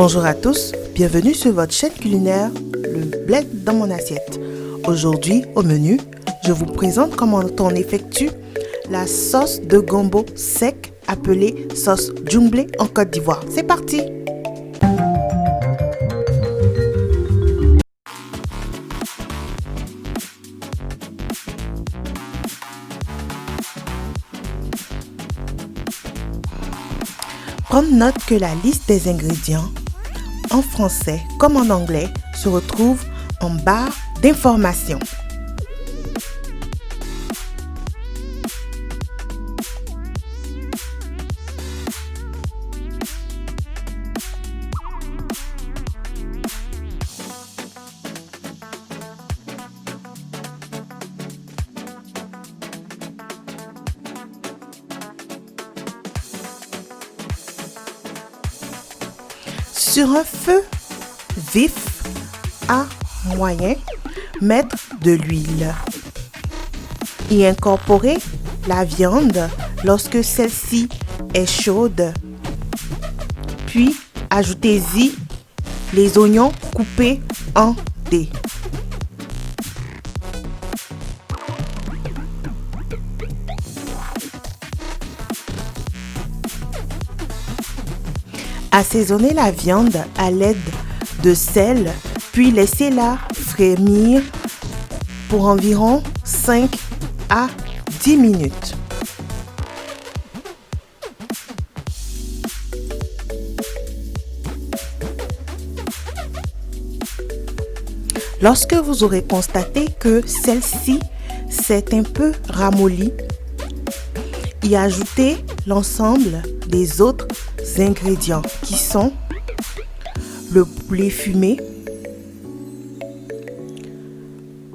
Bonjour à tous, bienvenue sur votre chaîne culinaire, le bled dans mon assiette. Aujourd'hui, au menu, je vous présente comment on effectue la sauce de gombo sec appelée sauce djumblé en Côte d'Ivoire. C'est parti! Prendre note que la liste des ingrédients, en français comme en anglais, se retrouve en barre d'informations. Sur un feu vif à moyen, mettre de l'huile. Y incorporer la viande lorsque celle-ci est chaude. Puis, ajoutez-y les oignons coupés en dés. Assaisonnez la viande à l'aide de sel, puis laissez-la frémir pour environ 5 à 10 minutes. Lorsque vous aurez constaté que celle-ci s'est un peu ramollie, y ajoutez l'ensemble des autres ingrédients qui sont le poulet fumé,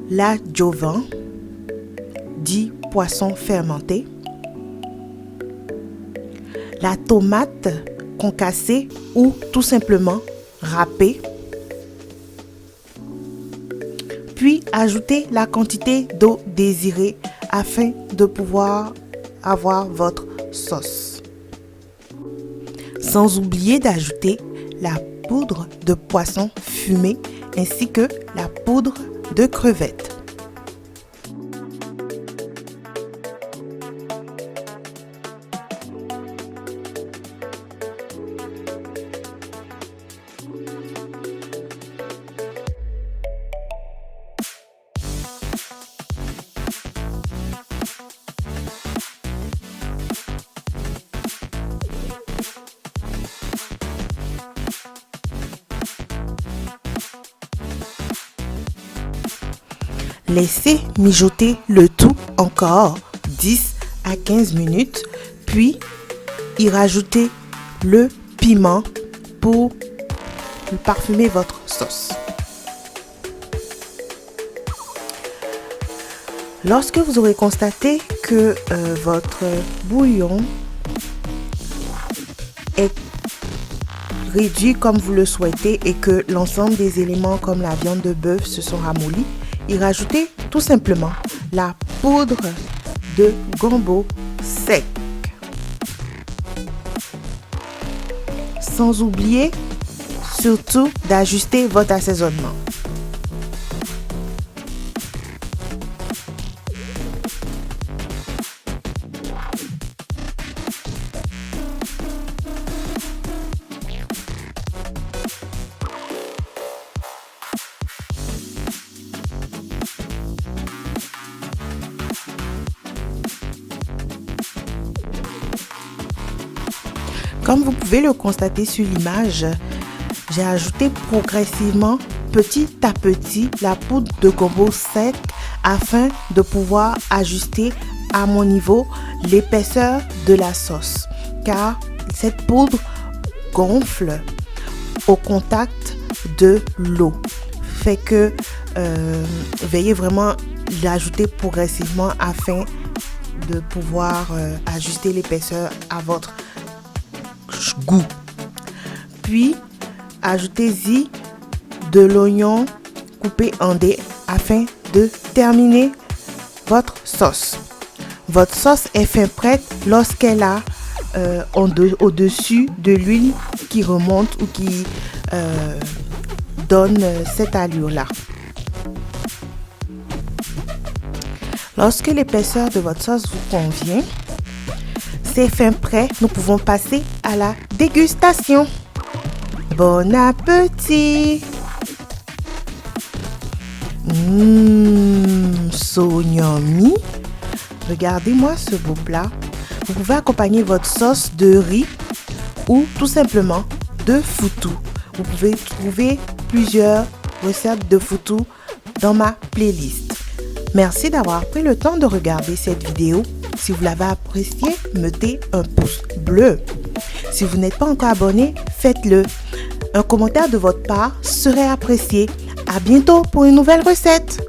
l'adjuvant, dit poisson fermenté, la tomate concassée ou tout simplement râpée, puis ajoutez la quantité d'eau désirée afin de pouvoir avoir votre sauce. Sans oublier d'ajouter la poudre de poisson fumé ainsi que la poudre de crevettes. Laissez mijoter le tout encore 10 à 15 minutes, puis y rajoutez le piment pour parfumer votre sauce. Lorsque vous aurez constaté que votre bouillon est réduit comme vous le souhaitez et que l'ensemble des éléments comme la viande de bœuf se sont ramollis, y rajouter tout simplement la poudre de gombo sec. Sans oublier surtout d'ajuster votre assaisonnement. Comme vous pouvez le constater sur l'image, j'ai ajouté progressivement, petit à petit, la poudre de gombo sec afin de pouvoir ajuster à mon niveau l'épaisseur de la sauce. Car cette poudre gonfle au contact de l'eau. Fait que veuillez vraiment l'ajouter progressivement afin de pouvoir ajuster l'épaisseur à votre goût. Puis ajoutez-y de l'oignon coupé en dés afin de terminer votre sauce. Votre sauce est fin prête lorsqu'elle a au-dessus de l'huile qui remonte ou qui donne cette allure-là. Lorsque l'épaisseur de votre sauce vous convient, c'est fin prêt, nous pouvons passer à la dégustation. Bon appétit! So yummy! Regardez-moi ce beau plat. Vous pouvez accompagner votre sauce de riz ou tout simplement de foutou. Vous pouvez trouver plusieurs recettes de foutou dans ma playlist. Merci d'avoir pris le temps de regarder cette vidéo. Si vous l'avez appréciée, mettez un pouce bleu. Si vous n'êtes pas encore abonné, faites-le. Un commentaire de votre part serait apprécié. À bientôt pour une nouvelle recette.